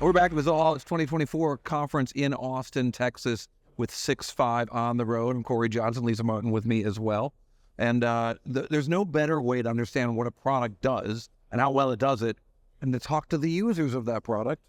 We're back at the Zoholics 2024 conference in Austin, Texas, with 6'5" on the road. I'm Cory Johnson, Lisa Martin with me as well. And there's no better way to understand what a product does and how well it does it than to talk to the users of that product.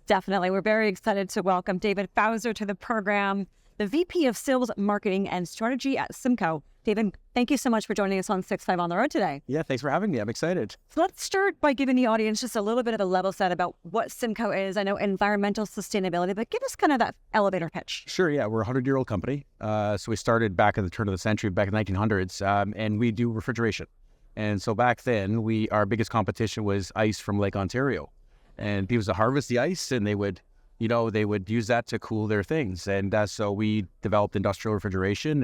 Definitely. We're very excited to welcome David Fauser to the program, the VP of Sales, Marketing, and Strategy at CIMCO. David, thank you so much for joining us on 6'5" on the road today. Yeah, thanks for having me. I'm excited. So let's start by giving the audience just a little bit of a level set about what CIMCO is. I know environmental sustainability, but give us kind of that elevator pitch. Sure, yeah. We're a 100-year-old company. So we started back at the turn of the century, back in the 1900s, and we do refrigeration. And so back then, our biggest competition was ice from Lake Ontario. And people would harvest the ice, and they would use that to cool their things. And so we developed industrial refrigeration,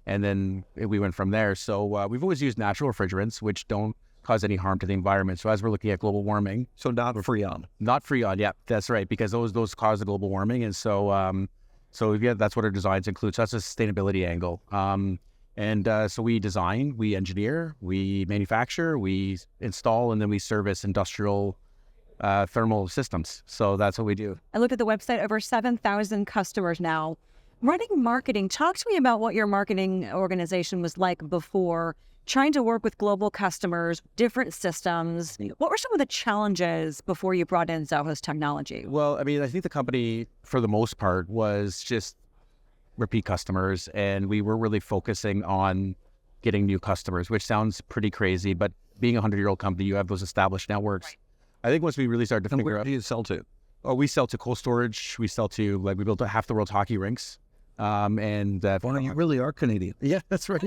and then we went from there. So we've always used natural refrigerants, which don't cause any harm to the environment. So as we're looking at global warming. So not Freon. Not Freon, yeah, that's right, because those cause the global warming. And so, yeah, that's what our designs include. So that's a sustainability angle. So we design, we engineer, we manufacture, we install, and then we service industrial thermal systems. So that's what we do. I looked at the website, over 7,000 customers now. Running marketing, talk to me about what your marketing organization was like before, trying to work with global customers, different systems. What were some of the challenges before you brought in Zoho's technology? Well, I mean, I think the company, for the most part, was just repeat customers, and we were really focusing on getting new customers, which sounds pretty crazy, but being a 100-year-old company, you have those established networks. Right. I think once we really started to figure out... Where do you sell to? Oh, we sell to cold storage. We sell to, we built half the world's hockey rinks. Well, you really are Canadian. Yeah, that's right.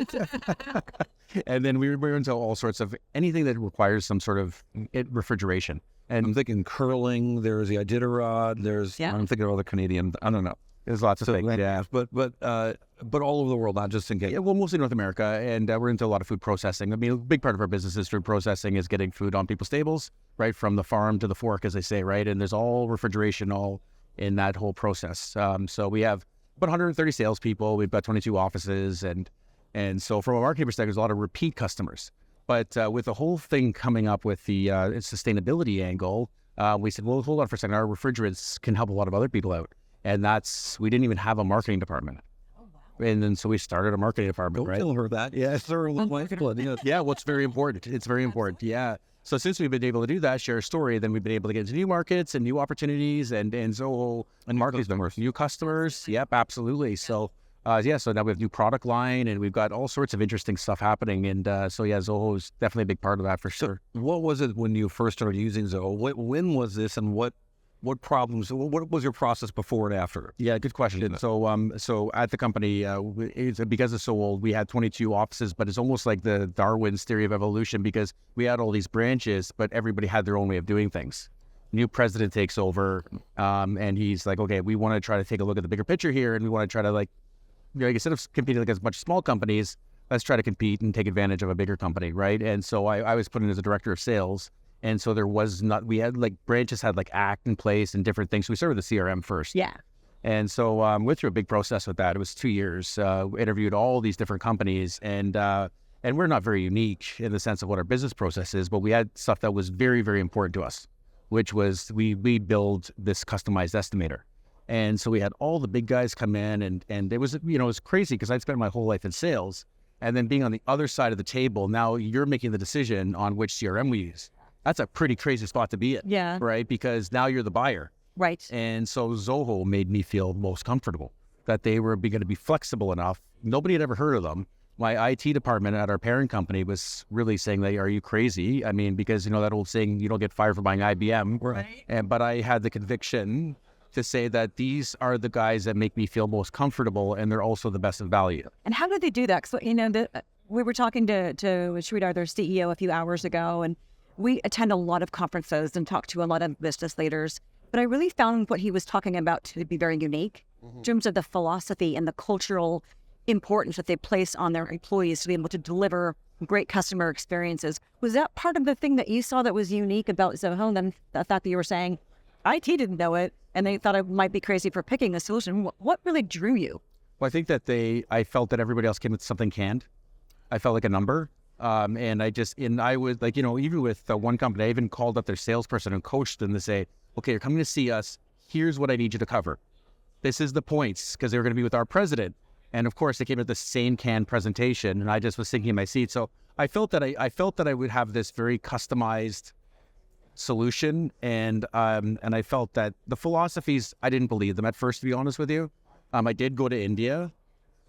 And then we're into all sorts of anything that requires some sort of refrigeration. And I'm thinking curling. There's the Iditarod. I'm thinking of other Canadian. I don't know. There's lots of things. Yeah, but all over the world, not just in Canada. Yeah, well, mostly North America, and we're into a lot of food processing. I mean, a big part of our business is food processing, is getting food on people's tables, right from the farm to the fork, as they say, right. And there's all refrigeration all in that whole process. So we have about 130 salespeople. We've got 22 offices, and so from a marketing perspective, there's a lot of repeat customers. But with the whole thing coming up with the sustainability angle, we said, well, hold on for a second. Our refrigerants can help a lot of other people out, and we didn't even have a marketing department. Oh, wow. And then so we started a marketing department. Don't tell her that. Yeah, sir. Yeah, well, it's very important. It's very important. Yeah. So since we've been able to do that, share a story, then we've been able to get into new markets and new opportunities and Zoho and new customers. Yep, absolutely. So, so now we have new product line, and we've got all sorts of interesting stuff happening. And Zoho is definitely a big part of that for sure. So what was it when you first started using Zoho? When was this, and what problems? What was your process before and after? Yeah, good question. So at the company, because it's so old, we had 22 offices, but it's almost like the Darwin's theory of evolution, because we had all these branches, but everybody had their own way of doing things. New president takes over, and he's like, okay, we want to try to take a look at the bigger picture here, and we want to try to instead of competing against a bunch of small companies, let's try to compete and take advantage of a bigger company, right? And so I was put in as a director of sales. And so we had branches had ACT in place and different things. So we started with the CRM first. Yeah. And so went through a big process with that. It was 2 years, interviewed all these different companies, and we're not very unique in the sense of what our business process is, but we had stuff that was very, very important to us, which was we build this customized estimator. And so we had all the big guys come in, and it was, it was crazy because I'd spent my whole life in sales, and then being on the other side of the table, now you're making the decision on which CRM we use. That's a pretty crazy spot to be in. Yeah. Right? Because now you're the buyer. Right. And so Zoho made me feel most comfortable that they were going to be flexible enough. Nobody had ever heard of them. My IT department at our parent company was really saying, are you crazy? I mean, because, that old saying, you don't get fired for buying IBM. Right. But I had the conviction to say that these are the guys that make me feel most comfortable, and they're also the best of value. And how did they do that? So, we were talking to Sridhar, their CEO, a few hours ago, and we attend a lot of conferences and talk to a lot of business leaders, but I really found what he was talking about to be very unique in terms of the philosophy and the cultural importance that they place on their employees to be able to deliver great customer experiences. Was that part of the thing that you saw that was unique about Zoho? And then the fact that you were saying IT didn't know it and they thought I might be crazy for picking a solution. What really drew you? Well, I think that I felt that everybody else came with something canned. I felt like a number. And I was even with one company, I even called up their salesperson and coached them to say, okay, you're coming to see us. Here's what I need you to cover. This is the points, because they were going to be with our president. And of course, they came with the same canned presentation, and I just was thinking in my seat. So I felt that I felt that I would have this very customized solution, and I felt that the philosophies, I didn't believe them at first, to be honest with you. I did go to India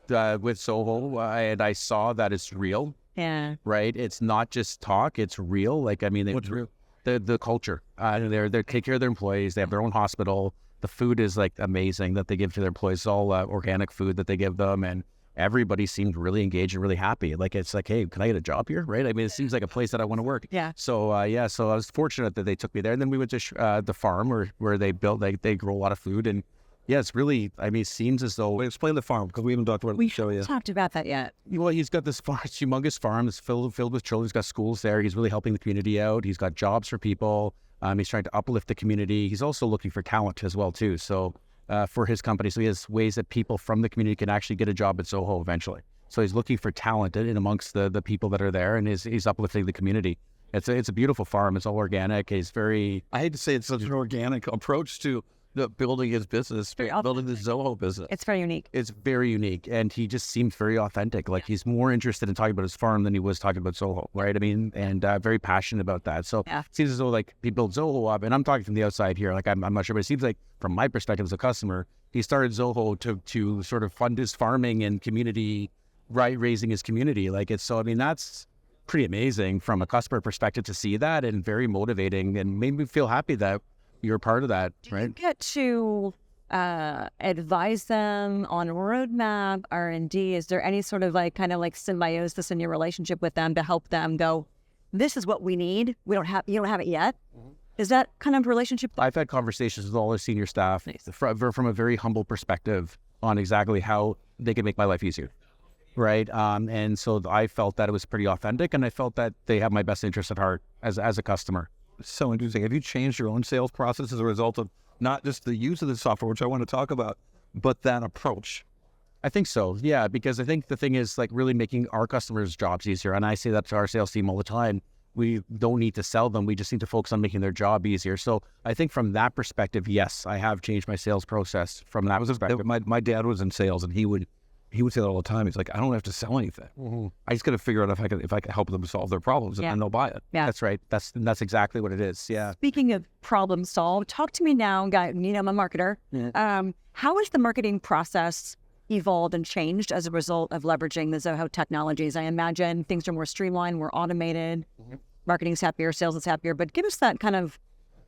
with Zoho, and I saw that it's real. Yeah. Right. It's not just talk; it's real. Like, I mean, What's real? The culture. They take care of their employees. They have their own hospital. The food is like amazing that they give to their employees. It's all organic food that they give them, and everybody seemed really engaged and really happy. Like, it's like, hey, can I get a job here? Right? I mean, it seems like a place that I want to work. Yeah. So so I was fortunate that they took me there, and then we went to the farm where they built. They grow a lot of food, and yeah, it's really. I mean, it seems as though. Wait, explain the farm, because we haven't talked about We the show yet. talked about that yet. Well, he's got this humongous farm. It's filled with children. He's got schools there. He's really helping the community out. He's got jobs for people. He's trying to uplift the community. He's also looking for talent as well, too. So for his company, so he has ways that people from the community can actually get a job at Zoho eventually. So he's looking for talent in amongst the people that are there, and he's uplifting the community. It's a beautiful farm. It's all organic. He's very. I hate to say it's such an organic approach to building his business, building the Zoho business. It's very unique. It's very unique, and he just seems very authentic. Like, he's more interested in talking about his farm than he was talking about Zoho, right? I mean, and very passionate about that. So it seems as though, like, he built Zoho up, and I'm talking from the outside here. Like, I'm not sure, but it seems like from my perspective as a customer, he started Zoho to sort of fund his farming and community, right, raising his community. Like, it's so. I mean, that's pretty amazing from a customer perspective to see that, and very motivating, and made me feel happy that you're part of that, right? You get to advise them on a roadmap, R&D. Is there any sort of kind of symbiosis in your relationship with them to help them go, this is what we need. You don't have it yet. Mm-hmm. Is that kind of relationship? I've had conversations with all our senior staff from a very humble perspective on exactly how they can make my life easier. Right. And so I felt that it was pretty authentic, and I felt that they have my best interest at heart as a customer. So interesting. Have you changed your own sales process as a result of not just the use of the software, which I want to talk about, but that approach? I think so. Yeah, because I think the thing is, like, really making our customers' jobs easier. And I say that to our sales team all the time. We don't need to sell them. We just need to focus on making their job easier. So I think from that perspective, yes, I have changed my sales process from that perspective. My dad was in sales, and he would say that all the time. He's like, I don't have to sell anything. Mm-hmm. I just got to figure out if I can help them solve their problems, and then they'll buy it. Yeah. That's right. That's exactly what it is. Yeah. Speaking of problem solved, talk to me now, guy. I'm a marketer. Yeah. How has the marketing process evolved and changed as a result of leveraging the Zoho technologies? I imagine things are more streamlined, more automated. Mm-hmm. Marketing's happier, sales is happier. But give us that kind of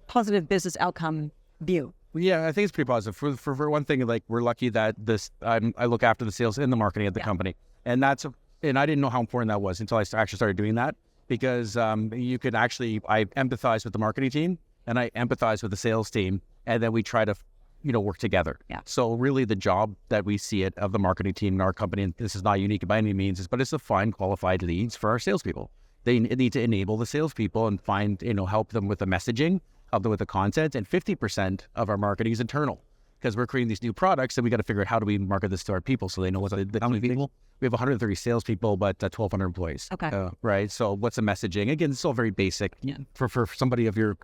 positive business outcome view. Yeah, I think it's pretty positive. For one thing, like, we're lucky that I look after the sales and the marketing at the company, and I didn't know how important that was until I actually started doing that, because you could actually, I empathize with the marketing team and I empathize with the sales team, and then we try to work together. Yeah. So really, the job that we see it of the marketing team in our company, and this is not unique by any means, but it's to find qualified leads for our salespeople. They need to enable the salespeople and find, help them with the messaging, help them with the content, and 50% of our marketing is internal, because we're creating these new products, and we got to figure out how do we market this to our people so they know what how many people. We have 130 salespeople, but 1,200 employees. Okay. Right. So what's the messaging? Again, it's all very basic for somebody of your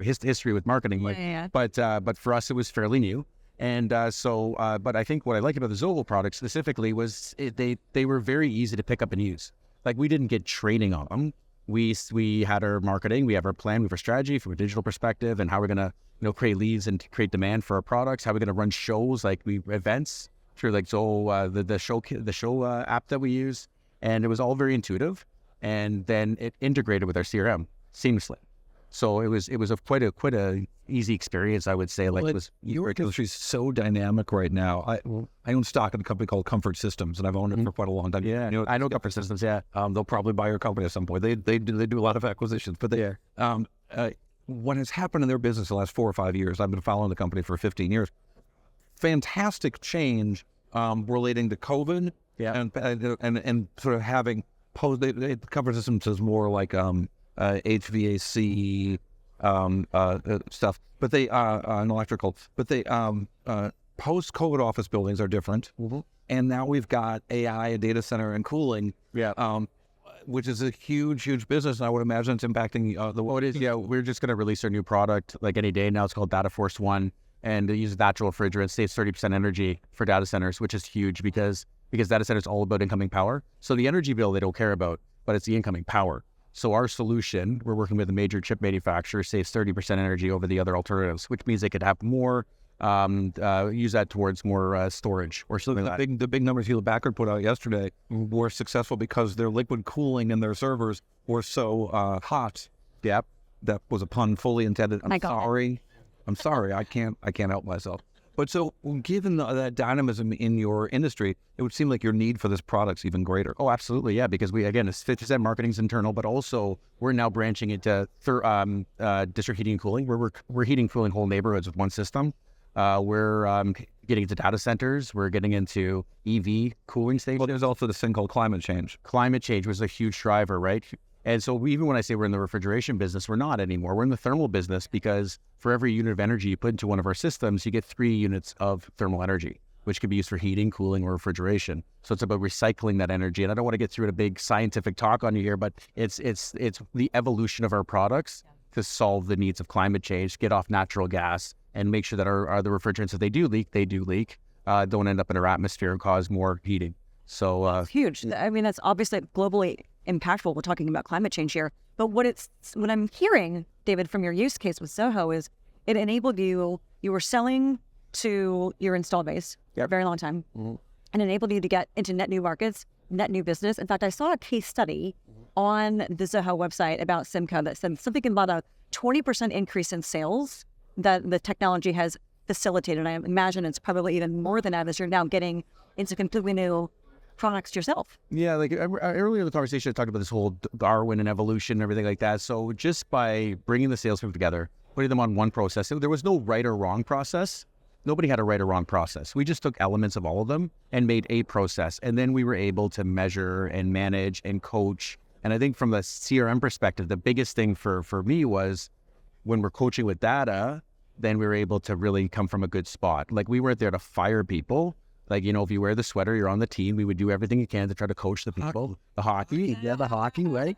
history with marketing. But for us, it was fairly new. And but I think what I like about the Zoho product specifically was they were very easy to pick up and use. Like, we didn't get training on them. We had our marketing, we have our plan, we have our strategy from a digital perspective, and how we're going to create leads and create demand for our products. How we're going to run shows, like events through like Zoho, the show app that we use, and it was all very intuitive. And then it integrated with our CRM seamlessly. So it was quite a easy experience, I would say. Like, your industry is so dynamic right now. I own stock in a company called Comfort Systems, and I've owned it for quite a long time. Yeah, I know Comfort Systems. Yeah, they'll probably buy your company at some point. They do a lot of acquisitions, but what has happened in their business the last 4 or 5 years? I've been following the company for 15 years. Fantastic change relating to COVID. Yeah, and sort of having Comfort Systems is more like HVAC stuff, but they and electrical. But they post-COVID office buildings are different, and now we've got AI, a data center, and cooling. Yeah. which is a huge, huge business. And I would imagine it's impacting the Oh, it is. Yeah, we're just going to release our new product like any day now. It's called Data Force One, and it uses natural refrigerant, saves 30% energy for data centers, which is huge because data centers all about incoming power. So the energy bill they don't care about, but it's the incoming power. So our solution, we're working with a major chip manufacturer, saves 30% energy over the other alternatives, which means they could have more, use that towards more storage or something like that. The big numbers Hewlett Packard put out yesterday were successful because their liquid cooling in their servers were so hot. Yep. That was a pun fully intended. I got it. I'm sorry. I can't help myself. But so given that dynamism in your industry, it would seem like your need for this product's even greater. Oh, absolutely. Yeah. Because it's 50% marketing's internal, but also we're now branching into district heating and cooling, where we're heating, cooling whole neighborhoods with one system. We're getting into data centers. We're getting into EV cooling stations. Well, there's also this thing called climate change. Climate change was a huge driver, right? And so even when I say we're in the refrigeration business, we're not anymore. We're in the thermal business because for every unit of energy you put into one of our systems, you get 3 units of thermal energy, which can be used for heating, cooling, or refrigeration. So it's about recycling that energy. And I don't want to get through a big scientific talk on you here, but it's the evolution of our products to solve the needs of climate change, get off natural gas, and make sure that our the refrigerants, if they do leak, don't end up in our atmosphere and cause more heating. So it's huge. I mean, that's obviously globally impactful. We're talking about climate change here, but what I'm hearing, David, from your use case with Zoho is it enabled you were selling to your install base for a very long time, and enabled you to get into net new markets, net new business. In fact, I saw a case study on the Zoho website about CIMCO that said something about a 20% increase in sales that the technology has facilitated. I imagine it's probably even more than that as you're now getting into completely new products yourself. Yeah, like earlier in the conversation, I talked about this whole Darwin and evolution and everything like that. So just by bringing the salespeople together, putting them on one process, there was no right or wrong process. Nobody had a right or wrong process. We just took elements of all of them and made a process. And then we were able to measure and manage and coach. And I think from the CRM perspective, the biggest thing for me was when we're coaching with data, then we were able to really come from a good spot. Like we weren't there to fire people. Like, if you wear the sweater, you're on the team. We would do everything you can to try to coach the people. The hockey. Yeah, the hockey, right?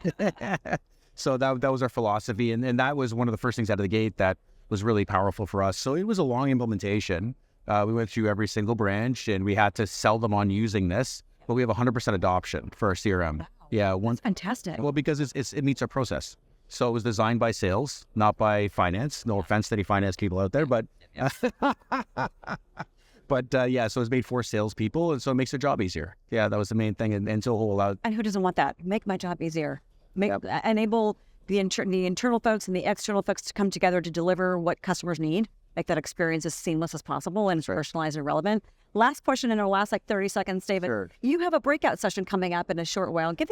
So that was our philosophy. And that was one of the first things out of the gate that was really powerful for us. So it was a long implementation. We went through every single branch and we had to sell them on using this. But we have 100% adoption for our CRM. Wow. Yeah. That's fantastic. Well, because it meets our process. So it was designed by sales, not by finance. No offense to any finance people out there, but... yeah, so it's made for salespeople, and so it makes their job easier. Yeah, that was the main thing, and Zoho allowed. And who doesn't want that? Make my job easier. Enable the internal folks and the external folks to come together to deliver what customers need. Make that experience as seamless as possible and as personalized and relevant. Last question in our last 30 seconds, David. Sure. You have a breakout session coming up in a short while. Give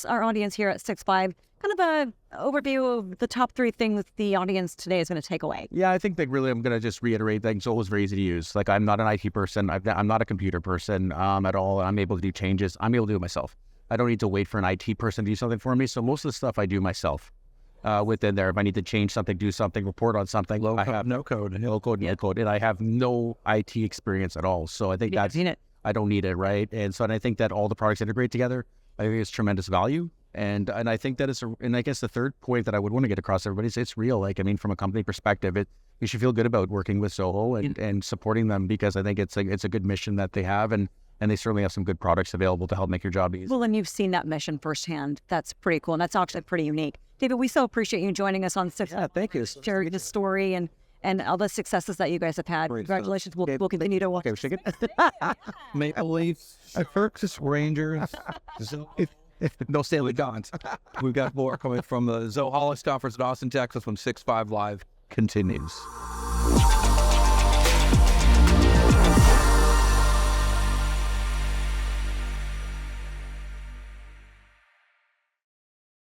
our audience here at 6.5 kind of an overview of the top 3 things the audience today is going to take away. Yeah, I think that really I'm going to just reiterate that Zoho is very easy to use. Like I'm not an IT person. I'm not a computer person at all. I'm able to do changes. I'm able to do it myself. I don't need to wait for an IT person to do something for me. So most of the stuff I do myself within there. If I need to change something, do something, report on something, No code. No code, and I have no IT experience at all. So I think I don't need it, right? And I think that all the products integrate together. I think it's tremendous value. And I think that and I guess the third point that I would want to get across to everybody is it's real. Like, I mean, from a company perspective, you should feel good about working with Zoho and supporting them because I think it's a good mission that they have and they certainly have some good products available to help make your job easy. Well, and you've seen that mission firsthand. That's pretty cool. And that's actually pretty unique. David, we so appreciate you joining us on 6. Yeah, thank you. Share the story and all the successes that you guys have had. Great Congratulations. We'll continue to watch. Okay, shake it. Maple Leafs, Turks, Rangers, No Stanley Gons. We've got more coming from the Zoholics conference in Austin, Texas when 6.5 Live continues.